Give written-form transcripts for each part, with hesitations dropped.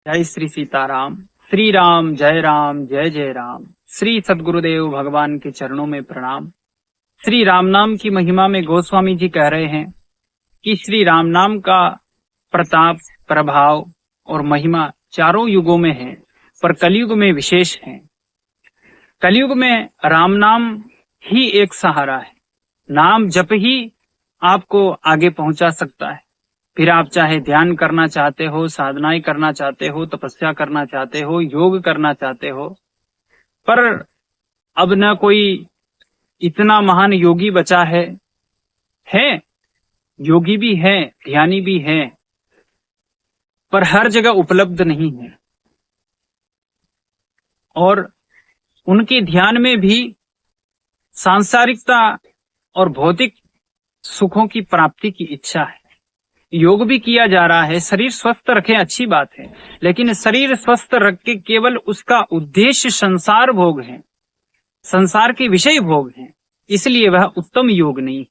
जय श्री सीताराम। श्री राम जय जय राम। श्री सद्गुरुदेव भगवान के चरणों में प्रणाम। श्री राम नाम की महिमा में गोस्वामी जी कह रहे हैं कि श्री राम नाम का प्रताप, प्रभाव और महिमा चारों युगों में है, पर कलयुग में विशेष है। कलयुग में राम नाम ही एक सहारा है। नाम जप ही आपको आगे पहुंचा सकता है। फिर आप चाहे ध्यान करना चाहते हो, साधनाएं करना चाहते हो, तपस्या करना चाहते हो, योग करना चाहते हो, पर अब न कोई इतना महान योगी बचा है। योगी भी है, ध्यानी भी है, पर हर जगह उपलब्ध नहीं है। और उनके ध्यान में भी सांसारिकता और भौतिक सुखों की प्राप्ति की इच्छा है। योग भी किया जा रहा है, शरीर स्वस्थ रखे, अच्छी बात है, लेकिन शरीर स्वस्थ रख के केवल उसका उद्देश्य संसार भोग है, संसार के विषय भोग हैं, इसलिए वह उत्तम योग नहीं।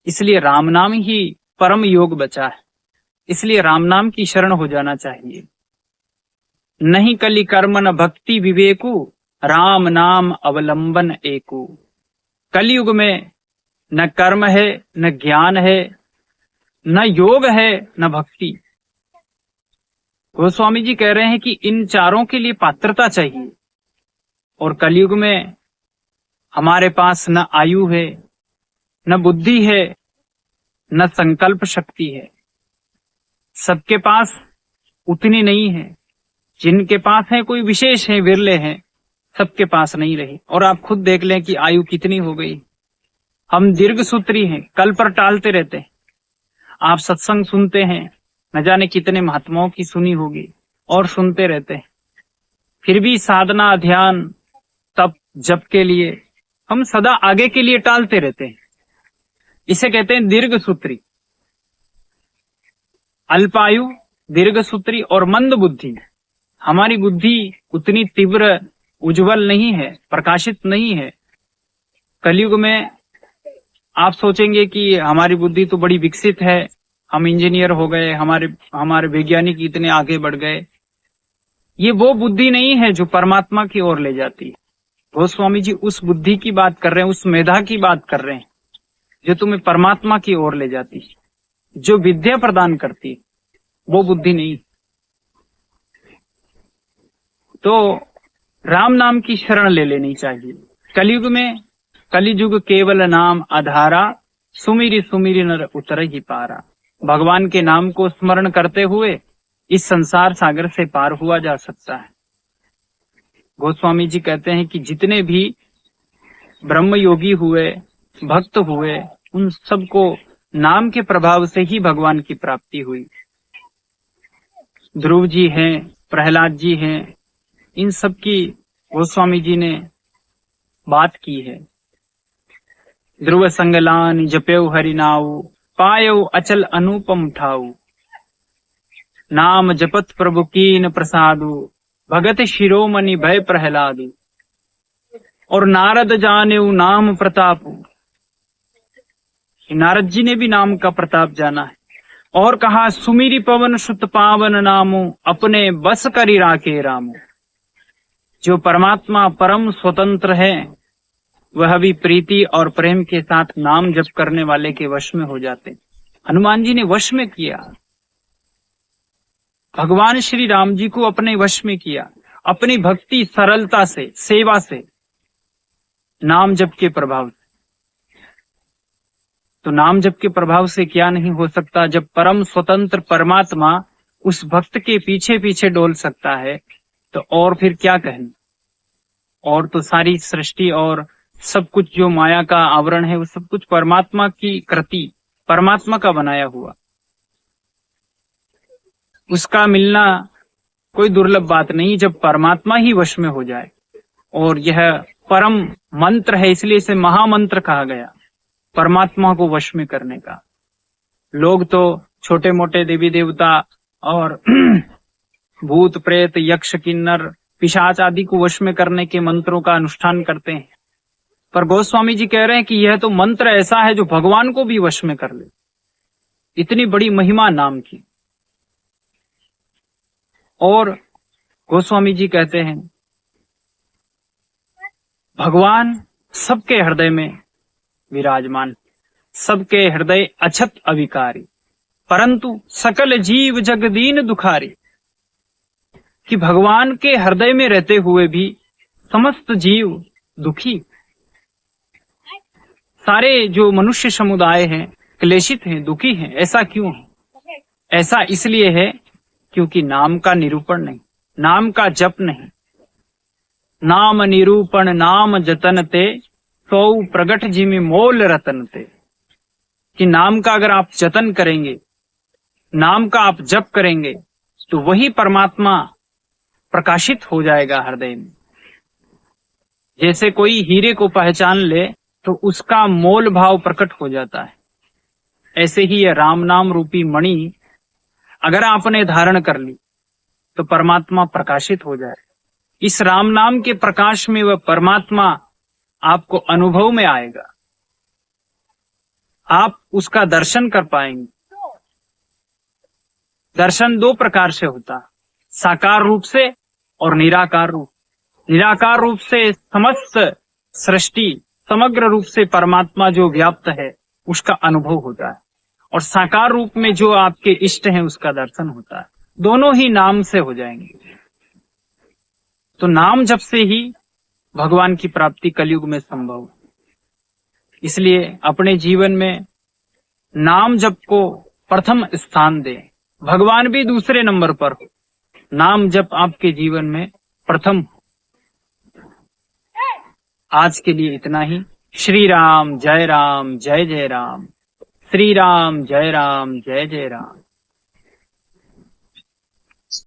इसलिए राम नाम ही परम योग बचा है। इसलिए राम नाम की शरण हो जाना चाहिए। नहीं कलि कर्म न भक्ति विवेकु, राम नाम अवलंबन एकु। कलयुग में न कर्म है, न ज्ञान है, न योग है, न भक्ति। गोस्वामी जी कह रहे हैं कि इन चारों के लिए पात्रता चाहिए। और कलयुग में हमारे पास न आयु है, न बुद्धि है, न संकल्प शक्ति है। सबके पास उतनी नहीं है। जिनके पास है कोई विशेष है, विरले हैं, सबके पास नहीं रही। और आप खुद देख लें कि आयु कितनी हो गई। हम दीर्घ सूत्री हैं, कल पर टालते रहते हैं। आप सत्संग सुनते हैं, न जाने कितने महात्माओं की सुनी होगी, और सुनते रहते हैं, फिर भी साधना, ध्यान, तप, जप के लिए हम सदा आगे के लिए टालते रहते हैं। इसे कहते हैं दीर्घ सूत्री। अल्पायु, दीर्घ सूत्री और मंद बुद्धि। हमारी बुद्धि उतनी तीव्र, उज्जवल नहीं है, प्रकाशित नहीं है। कलयुग में आप सोचेंगे कि हमारी बुद्धि तो बड़ी विकसित है, हम इंजीनियर हो गए, हमारे वैज्ञानिक इतने आगे बढ़ गए। ये वो बुद्धि नहीं है जो परमात्मा की ओर ले जाती है। गोस्वामी जी उस बुद्धि की बात कर रहे हैं, उस मेधा की बात कर रहे हैं जो तुम्हें परमात्मा की ओर ले जाती है, जो विद्या प्रदान करती है, वो बुद्धि नहीं। तो राम नाम की शरण ले लेनी चाहिए। कलयुग में कलिजुग केवल नाम आधारा, सुमिरी सुमिरी नर उतर ही पारा। भगवान के नाम को स्मरण करते हुए इस संसार सागर से पार हुआ जा सकता है। गोस्वामी जी कहते हैं कि जितने भी ब्रह्म योगी हुए, भक्त हुए, उन सबको नाम के प्रभाव से ही भगवान की प्राप्ति हुई। ध्रुव जी हैं, प्रहलाद जी हैं, इन सब की गोस्वामी जी ने बात की है। ध्रुव संगलान जप्यौ हरि नाउ, पायौ अचल अनुपम ठाउ। नाम जपत प्रभु कीन प्रसादु, भगत शिरोमणि भय प्रहलादु। और नारद जानेउ नाम प्रतापु। नारद जी ने भी नाम का प्रताप जाना है। और कहा सुमिरी पवन सुत पावन नामो, अपने बस करि राखे रामो। जो परमात्मा परम स्वतंत्र है, वह भी प्रीति और प्रेम के साथ नाम जप करने वाले के वश में हो जाते। हनुमान जी ने वश में किया, भगवान श्री राम जी को अपने वश में किया, अपनी भक्ति सरलता से, सेवा से, नाम जप के प्रभाव से। तो नाम जप के प्रभाव से क्या नहीं हो सकता। जब परम स्वतंत्र परमात्मा उस भक्त के पीछे पीछे डोल सकता है, तो और फिर क्या कहना। और तो सारी सृष्टि और सब कुछ जो माया का आवरण है, वो सब कुछ परमात्मा की कृति, परमात्मा का बनाया हुआ। उसका मिलना कोई दुर्लभ बात नहीं जब परमात्मा ही वश में हो जाए। और यह परम मंत्र है, इसलिए इसे महामंत्र कहा गया, परमात्मा को वश में करने का। लोग तो छोटे मोटे देवी देवता और भूत प्रेत, यक्ष, किन्नर, पिशाच आदि को वश में करने के मंत्रों का अनुष्ठान करते हैं, पर गोस्वामी जी कह रहे हैं कि यह तो मंत्र ऐसा है जो भगवान को भी वश में कर ले। इतनी बड़ी महिमा नाम की। और गोस्वामी जी कहते हैं, भगवान सबके हृदय में विराजमान, सबके हृदय अछत अविकारी, परंतु सकल जीव जगदीन दुखारी। कि भगवान के हृदय में रहते हुए भी समस्त जीव दुखी, सारे जो मनुष्य समुदाय हैं क्लेशित हैं, दुखी हैं। ऐसा क्यों है? ऐसा इसलिए है क्योंकि नाम का निरूपण नहीं, नाम का जप नहीं। नाम निरूपण नाम जतन ते, सौ प्रगट जिमि मोल रतन ते। कि नाम का अगर आप जतन करेंगे, नाम का आप जप करेंगे, तो वही परमात्मा प्रकाशित हो जाएगा हृदय में। जैसे कोई हीरे को पहचान ले तो उसका मोल भाव प्रकट हो जाता है, ऐसे ही यह राम नाम रूपी मणि अगर आपने धारण कर ली तो परमात्मा प्रकाशित हो जाए। इस राम नाम के प्रकाश में वह परमात्मा आपको अनुभव में आएगा, आप उसका दर्शन कर पाएंगे। दर्शन दो प्रकार से होता है, साकार रूप से और निराकार रूप। निराकार रूप से समस्त सृष्टि, समग्र रूप से परमात्मा जो व्याप्त है उसका अनुभव होता है, और साकार रूप में जो आपके इष्ट हैं उसका दर्शन होता है। दोनों ही नाम से हो जाएंगे। तो नाम जप से ही भगवान की प्राप्ति कलयुग में संभव है। इसलिए अपने जीवन में नाम जप को प्रथम स्थान दें, भगवान भी दूसरे नंबर पर हो, नाम जप आपके जीवन में प्रथम हो। आज के लिए इतना ही। श्री राम जय जय राम, श्री राम जय जय राम, जय जय राम।